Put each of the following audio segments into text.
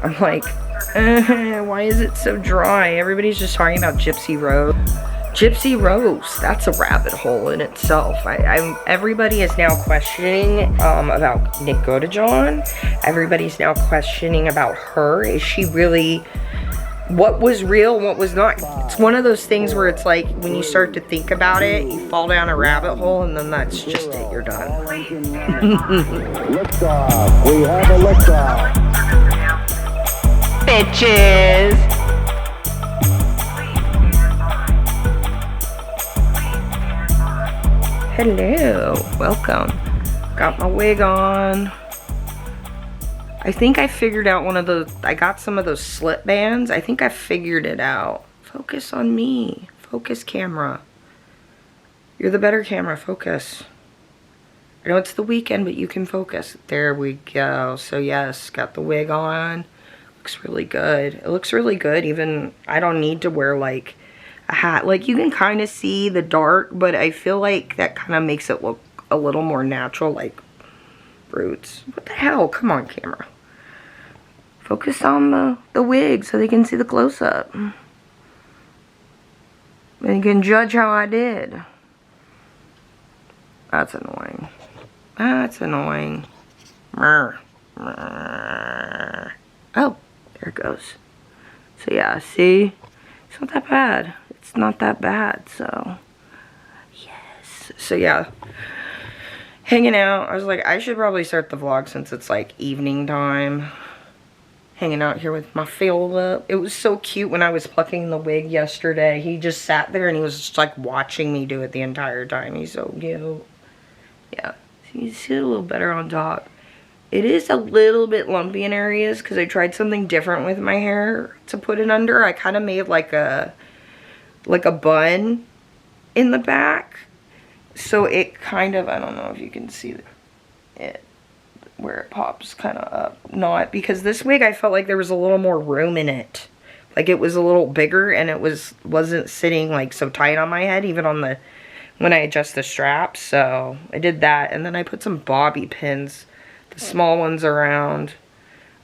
I'm like, why is it so dry? Everybody's just talking about Gypsy Rose. Gypsy Rose, that's a rabbit hole in itself. Everybody is now questioning about Nick Godejohn. Everybody's now questioning about her. Is she really, what was real, what was not? It's one of those things where it's like, when you start to think about it, you fall down a rabbit hole and then that's just it, you're done. Liftoff. We have a liftoff. Bitches! Hello, welcome. Got my wig on. I think I figured out one of those, I got some of those slip bands. I think I figured it out. Focus on me. Focus, camera. You're the better camera, focus. I know it's the weekend, but you can focus. There we go. So yes, got the wig on. Looks really good. It looks really good. Even, I don't need to wear like a hat. Like, you can kind of see the dark, but I feel like that kind of makes it look a little more natural, like roots. What the hell? Come on, camera. Focus on the wig so they can see the close-up. And you can judge how I did. That's annoying. That's annoying. Oh, there it goes. So yeah, see? It's not that bad. It's not that bad, so yes. So yeah, hanging out. I was like, I should probably start the vlog since it's like evening time. Hanging out here with my Philip. It was so cute when I was plucking the wig yesterday. He just sat there and he was just like watching me do it the entire time. He's so cute. Yeah, so you see it a little better on top. It is a little bit lumpy in areas because I tried something different with my hair to put it under. I kind of made like a bun in the back. So it kind of, I don't know if you can see it, where it pops kind of up. Not, because this wig I felt like there was a little more room in it. Like it was a little bigger and it wasn't sitting like so tight on my head, even on the, when I adjust the straps. So I did that, and then I put some bobby pins, the small ones around.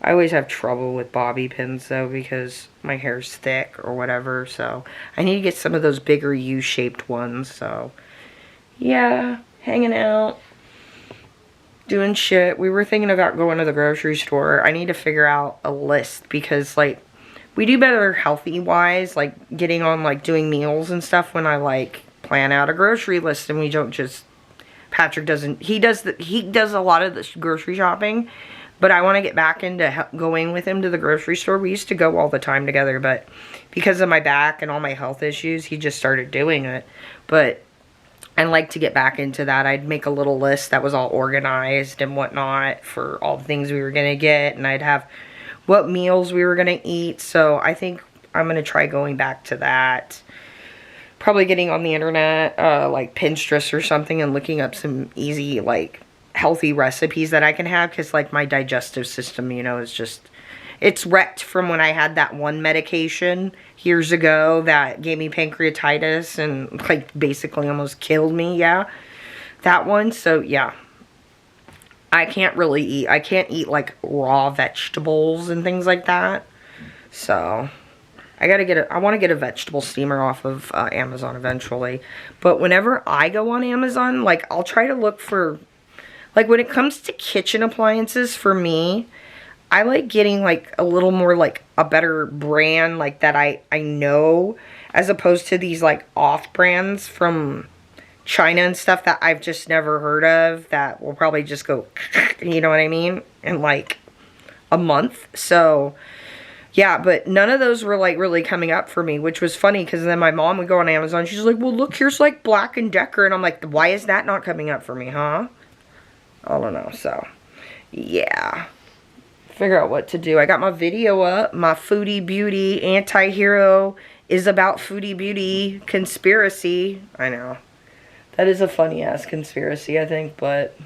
I always have trouble with bobby pins though because my hair's thick or whatever, so I need to get some of those bigger U-shaped ones. So yeah, hanging out, doing shit. We were thinking about going to the grocery store. I need to figure out a list because like we do better healthy wise, like getting on like doing meals and stuff when I like plan out a grocery list, and we don't just, Patrick doesn't, he does a lot of this grocery shopping, but I want to get back into going with him to the grocery store. We used to go all the time together, but because of my back and all my health issues, he just started doing it. But I'd like to get back into that. I'd make a little list that was all organized and whatnot for all the things we were going to get, and I'd have what meals we were going to eat. So I think I'm going to try going back to that. Probably getting on the internet, like Pinterest or something, and looking up some easy, like, healthy recipes that I can have, because, like, my digestive system, you know, is just, it's wrecked from when I had that one medication years ago that gave me pancreatitis and, like, basically almost killed me, yeah, that one. So, yeah, I can't really eat, I can't eat, like, raw vegetables and things like that, so I gotta get I want to get a vegetable steamer off of Amazon eventually. But whenever I go on Amazon, like, I'll try to look for, like, when it comes to kitchen appliances, for me, I like getting, like, a little more, like, a better brand, like, that I know, as opposed to these, like, off brands from China and stuff that I've just never heard of, that will probably just go, you know what I mean, in, like, a month. So yeah, but none of those were, like, really coming up for me, which was funny, because then my mom would go on Amazon. She's like, well, look, here's, like, Black & Decker. And I'm like, why is that not coming up for me, huh? I don't know. So, yeah. Figure out what to do. I got my video up. My Foodie Beauty anti-hero is about Foodie Beauty conspiracy. I know. That is a funny-ass conspiracy, I think, but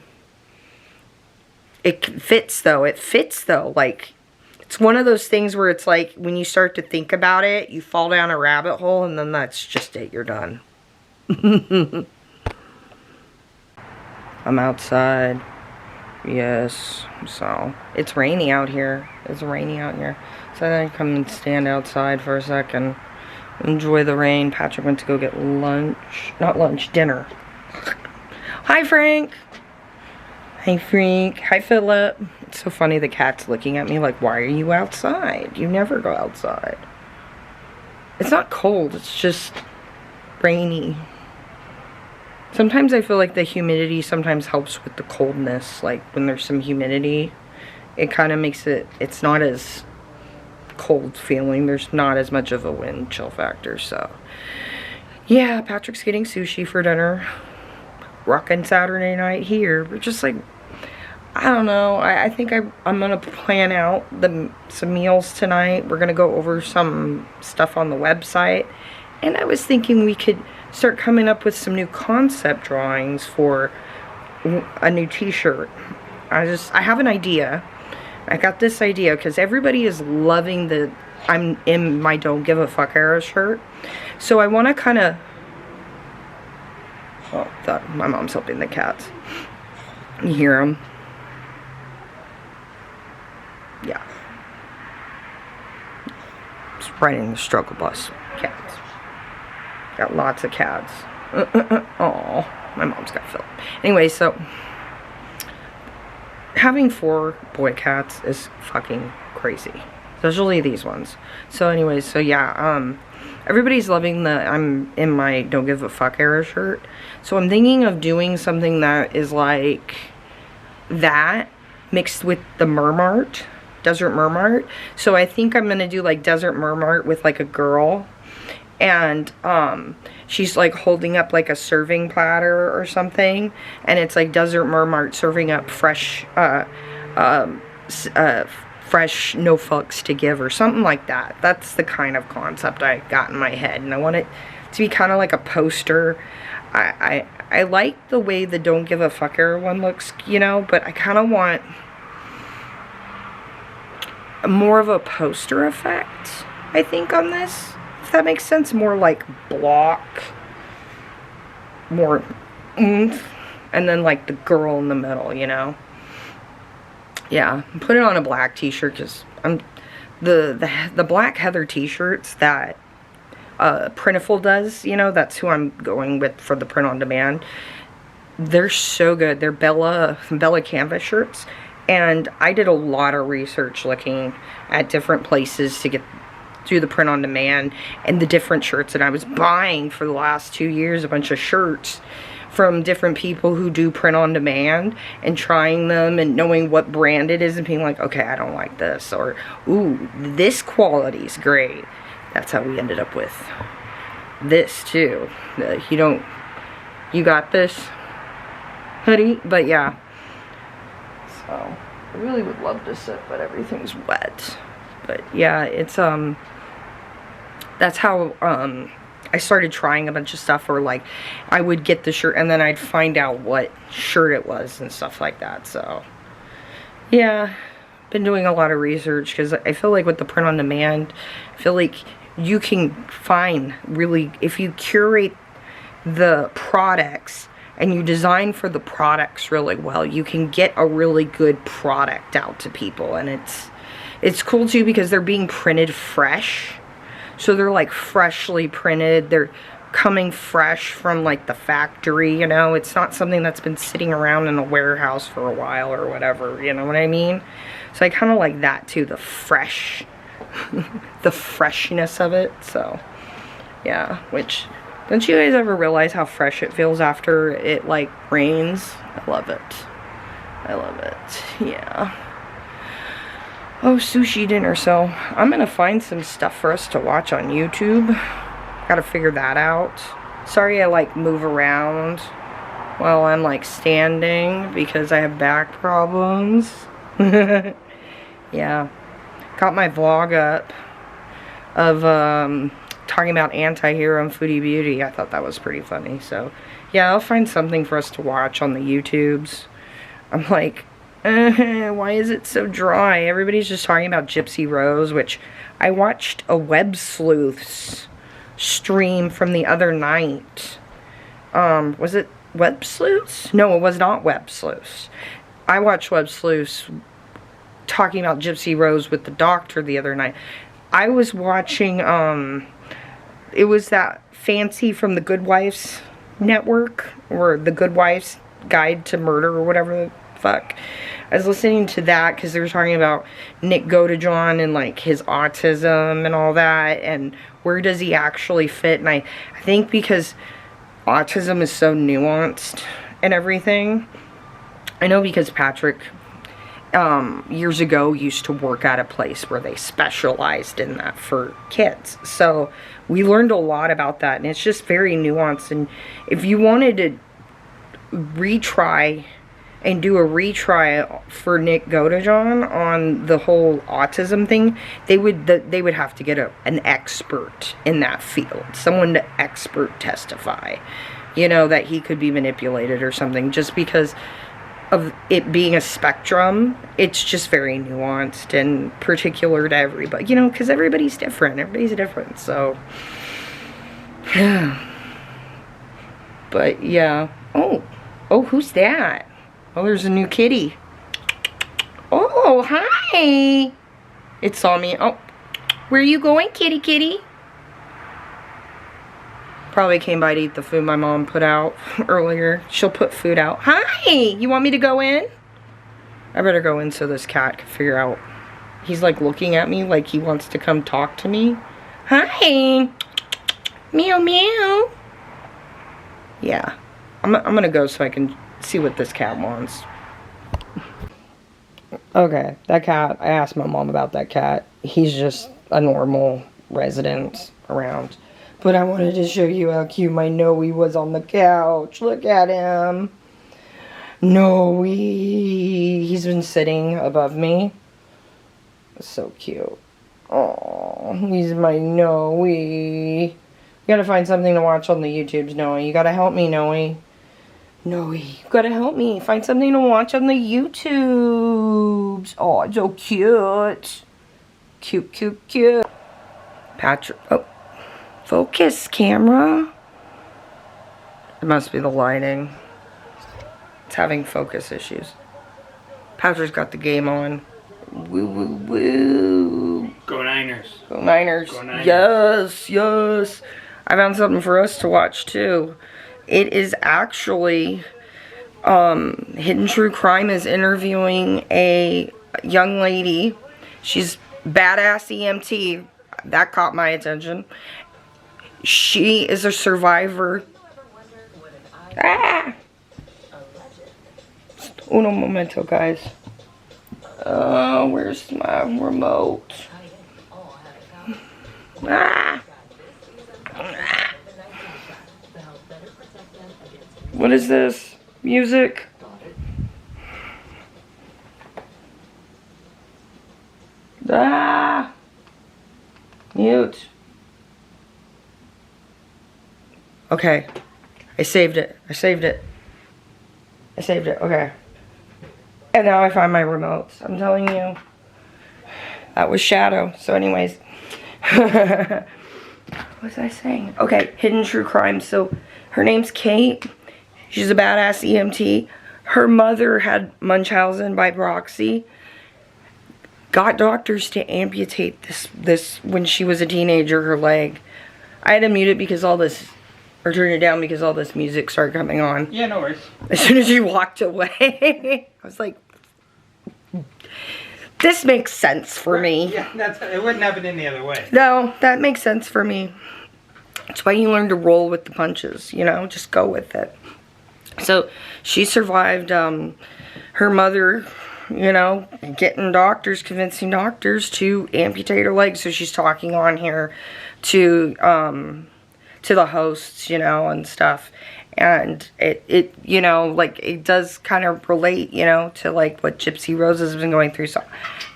it fits, though. It fits, though. Like, it's one of those things where it's like, when you start to think about it, you fall down a rabbit hole, and then that's just it. You're done. I'm outside. Yes. So, it's rainy out here. It's rainy out here. So then I come and stand outside for a second. Enjoy the rain. Patrick went to go get lunch. Not lunch, dinner. Hi, Frank. Hey, Frank. Hi, Philip. It's so funny, the cat's looking at me like, why are you outside? You never go outside. It's not cold, it's just rainy. Sometimes I feel like the humidity sometimes helps with the coldness. Like, when there's some humidity, it kind of makes it, it's not as cold feeling. There's not as much of a wind chill factor, so. Yeah, Patrick's getting sushi for dinner. Rockin' Saturday night here. We're just like, I don't know. I think I'm gonna plan out some meals tonight. We're gonna go over some stuff on the website, and I was thinking we could start coming up with some new concept drawings for a new t-shirt. I have an idea. I got this idea because everybody is loving the I'm in my don't give a fuck era shirt, so I want to kind of. Oh, my mom's helping the cats. You hear them? Yeah. Just riding the struggle bus. Cats. Got lots of cats. Oh, my mom's got Philip. Anyway, so having 4 boy cats is fucking crazy. Especially these ones. So anyways, so yeah, everybody's loving the I'm in my don't give a fuck era shirt. So I'm thinking of doing something that is like that mixed with the Mermaid, Desert Mermaid. So I think I'm gonna do like Desert Mermaid with like a girl, and she's like holding up like a serving platter or something, and it's like Desert Mermaid serving up fresh fresh, no fucks to give or something like that. That's the kind of concept I got in my head, and I want it to be kind of like a poster. I like the way the don't give a fucker one looks, you know, but I kind of want more of a poster effect, I think, on this, if that makes sense. More like block, more oomph, and then like the girl in the middle, you know. Yeah, put it on a black t-shirt because I'm the Black Heather t-shirts that Printful does, you know, that's who I'm going with for the print on demand. They're so good. They're Bella canvas shirts, and I did a lot of research looking at different places to do the print on demand and the different shirts that I was buying for the last 2 years, a bunch of shirts from different people who do print on demand, and trying them and knowing what brand it is and being like, okay, I don't like this, or ooh, this quality's great. That's how we ended up with this too. You got this hoodie. But yeah, so I really would love to sit, but everything's wet. But yeah, it's that's how I started trying a bunch of stuff, or like I would get the shirt and then I'd find out what shirt it was and stuff like that. So yeah, been doing a lot of research because I feel like with the print on demand, I feel like you can find really, if you curate the products and you design for the products really well, you can get a really good product out to people. And it's cool too because they're being printed fresh. So they're like freshly printed. They're coming fresh from like the factory, you know. It's not something that's been sitting around in a warehouse for a while or whatever, you know what I mean? So I kind of like that too, the fresh, the freshness of it. So yeah, which, don't you guys ever realize how fresh it feels after it like rains? I love it. I love it. Yeah. Oh, sushi dinner. So I'm gonna find some stuff for us to watch on YouTube. Gotta figure that out. Sorry I like move around while I'm like standing because I have back problems. Yeah. Got my vlog up of talking about anti-hero and foodie beauty. I thought that was pretty funny. So yeah, I'll find something for us to watch on the YouTubes. I'm like, why is it so dry? Everybody's just talking about Gypsy Rose, which I watched a Web Sleuths stream from the other night. Was it Web Sleuths? No, it was not Web Sleuths. I watched Web Sleuths talking about Gypsy Rose with the doctor the other night. I was watching, it was that Fancy from the Good Wife's network, or the Good Wife's Guide to Murder, or whatever the fuck. I was listening to that because they were talking about Nick Godejohn and like his autism and all that, and where does he actually fit. And I think because autism is so nuanced and everything, I know because Patrick years ago used to work at a place where they specialized in that for kids, so we learned a lot about that, and it's just very nuanced. And if you wanted to retry and do a retry for Nick Godejohn on the whole autism thing, they would have to get an expert in that field, someone to expert testify, you know, that he could be manipulated or something, just because of it being a spectrum. It's just very nuanced and particular to everybody, you know, because everybody's different. Everybody's different, so. But, yeah. Oh, who's that? Oh, there's a new kitty. Oh, hi. It saw me. Oh, where are you going, kitty kitty? Probably came by to eat the food my mom put out earlier. She'll put food out. Hi, you want me to go in? I better go in so this cat can figure out. He's like looking at me like he wants to come talk to me. Hi. Meow meow. Yeah, I'm gonna go so I can see what this cat wants. Okay, that cat, I asked my mom about that cat. He's just a normal resident around. But I wanted to show you how cute my Noe was on the couch. Look at him. Noe. He's been sitting above me. So cute. Oh, he's my Noe. You gotta find something to watch on the YouTubes, Noe. You gotta help me, Noe. Noe, you gotta help me. Find something to watch on the YouTubes. Oh, it's so cute. Cute, cute, cute. Patrick. Oh. Focus, camera. It must be the lighting. It's having focus issues. Patrick's got the game on. Woo, woo, woo. Go Niners. Go Niners. Go Niners. Yes, yes. I found something for us to watch, too. It is actually, Hidden True Crime is interviewing a young lady. She's badass EMT. That caught my attention. She is a survivor. Ah! Uno momento, guys. Oh, where's my remote? Ah! What is this? Music? Ah! Mute. Okay. I saved it. I saved it. I saved it. Okay. And now I find my remotes. I'm telling you. That was Shadow. So anyways. What was I saying? Okay. Hidden True Crime. So her name's Kate. She's a badass EMT. Her mother had Munchausen by proxy. Got doctors to amputate this when she was a teenager, her leg. I had to mute it because all this, or turn it down because all this music started coming on. Yeah, no worries. As soon as you walked away, I was like, this makes sense for me. Yeah, it wouldn't happen any other way. No, that makes sense for me. That's why you learn to roll with the punches, you know, just go with it. So she survived her mother, you know, getting doctors, convincing doctors to amputate her leg. So she's talking on here to the hosts, you know, and stuff. And it you know, like, it does kind of relate, you know, to like what Gypsy Rose has been going through. So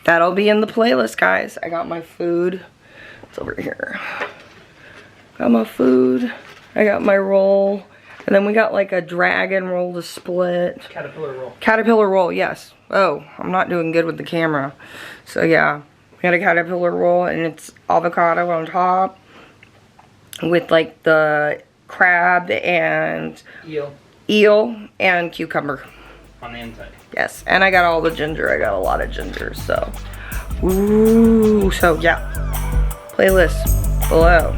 that'll be in the playlist, guys. I got my food. It's over here. Got my food. I got my roll. And then we got like a dragon roll to split. Caterpillar roll. Caterpillar roll, yes. Oh, I'm not doing good with the camera. So yeah, we got a caterpillar roll and it's avocado on top with like the crab and Eel and cucumber on the inside. Yes, and I got all the ginger. I got a lot of ginger, so. Ooh, so yeah. Playlist below.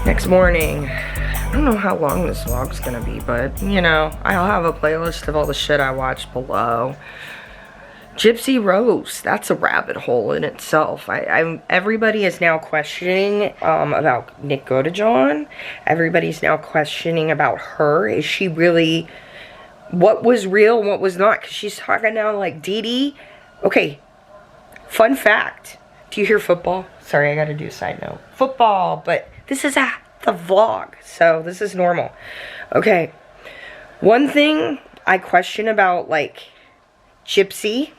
Next morning. I don't know how long this vlog's gonna be, but you know, I'll have a playlist of all the shit I watched below. Gypsy Rose, that's a rabbit hole in itself. Everybody is now questioning about Nick Godejohn. Everybody's now questioning about her. Is she really, what was real and what was not? Because she's talking now like Dee Dee. Okay, fun fact. Do you hear football? Sorry, I gotta do a side note. Football, but this is the vlog, so this is normal. Okay, one thing I question about like Gypsy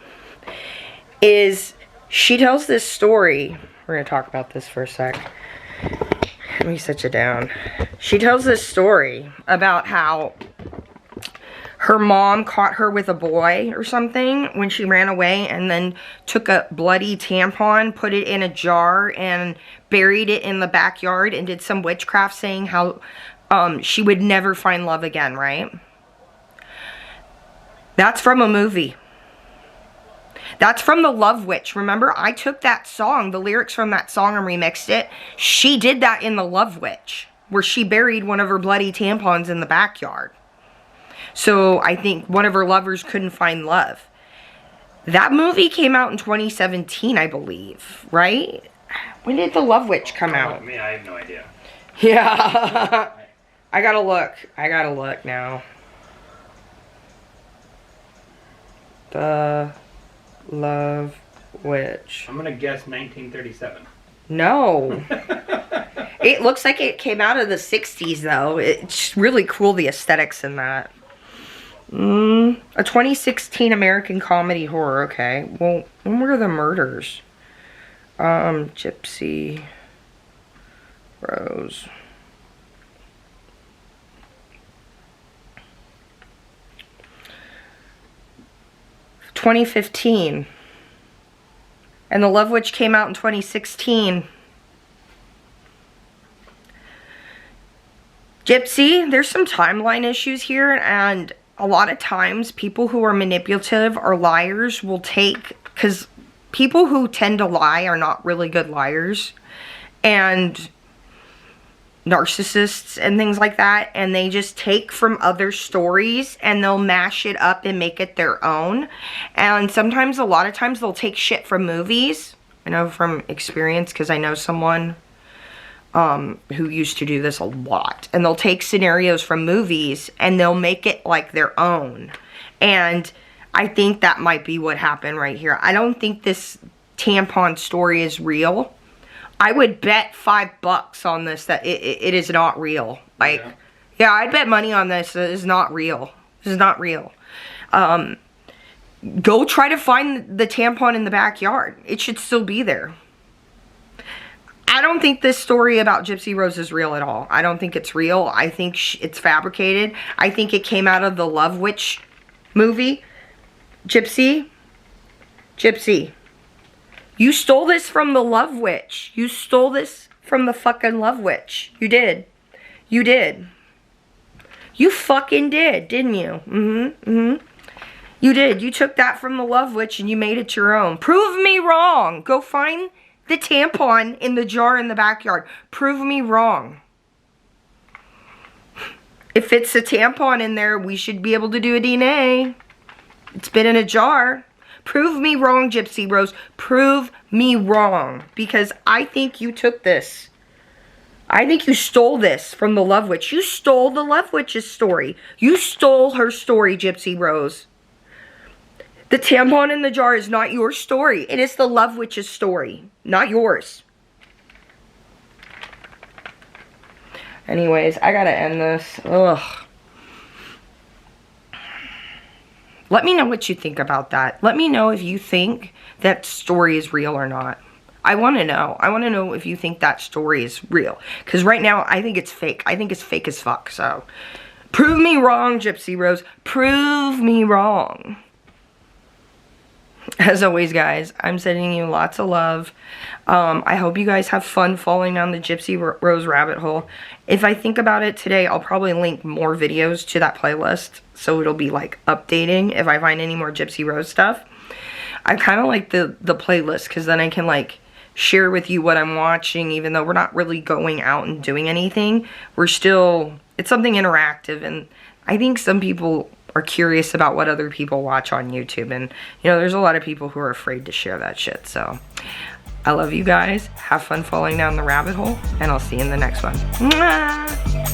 is she tells this story. We're gonna talk about this for a sec. Let me sit you down. She tells this story about how her mom caught her with a boy or something when she ran away, and then took a bloody tampon, put it in a jar, and buried it in the backyard, and did some witchcraft saying how she would never find love again, right? That's from a movie. That's from The Love Witch. Remember, I took that song, the lyrics from that song, and remixed it. She did that in The Love Witch, where she buried one of her bloody tampons in the backyard. So I think one of her lovers couldn't find love. That movie came out in 2017, I believe, right? When did The Love Witch come out? Me, I have no idea. Yeah. I gotta look. I gotta look now. The Love Witch. I'm gonna guess 1937. No. It looks like it came out of the 60s, though. It's really cool, the aesthetics in that. A 2016 American comedy horror. Okay. Well, when were the murders? Gypsy Rose. $2015. And The Love Witch came out in 2016. Gypsy, there's some timeline issues here, and a lot of times people who are manipulative or liars will take, because people who tend to lie are not really good liars, and narcissists and things like that, and they just take from other stories and they'll mash it up and make it their own. And sometimes, a lot of times, they'll take shit from movies. I know from experience, because I know someone who used to do this a lot. And they'll take scenarios from movies and they'll make it like their own. And I think that might be what happened right here. I don't think this tampon story is real. I would bet $5 on this that it is not real. Like, yeah, I'd bet money on this. It is not real. This is not real. Go try to find the tampon in the backyard. It should still be there. I don't think this story about Gypsy Rose is real at all. I don't think it's real. I think it's fabricated. I think it came out of the Love Witch movie. Gypsy. You stole this from the Love Witch. You stole this from the fucking Love Witch. You did. You did. You fucking did, didn't you? You did. You took that from the Love Witch and you made it your own. Prove me wrong. Go find the tampon in the jar in the backyard. Prove me wrong. If it's a tampon in there, we should be able to do a DNA. It's been in a jar. Prove me wrong, Gypsy Rose. Prove me wrong. Because I think you took this. I think you stole this from the Love Witch. You stole the Love Witch's story. You stole her story, Gypsy Rose. The tampon in the jar is not your story. It is the Love Witch's story, not yours. Anyways, I gotta end this. Ugh. Let me know what you think about that. Let me know if you think that story is real or not. I want to know. I want to know if you think that story is real. Because right now, I think it's fake. I think it's fake as fuck. So, prove me wrong, Gypsy Rose. Prove me wrong. as always, guys, I'm sending you lots of love. I hope you guys have fun falling down the Gypsy Rose rabbit hole. If I think about it today, I'll probably link more videos to that playlist, so it'll be like updating if I find any more Gypsy Rose stuff. I kind of like the playlist, because then I can like share with you what I'm watching, even though we're not really going out and doing anything. We're still, it's something interactive, and I think some people are curious about what other people watch on YouTube, and you know, there's a lot of people who are afraid to share that shit. So I love you guys. Have fun falling down the rabbit hole, and I'll see you in the next one. Mwah!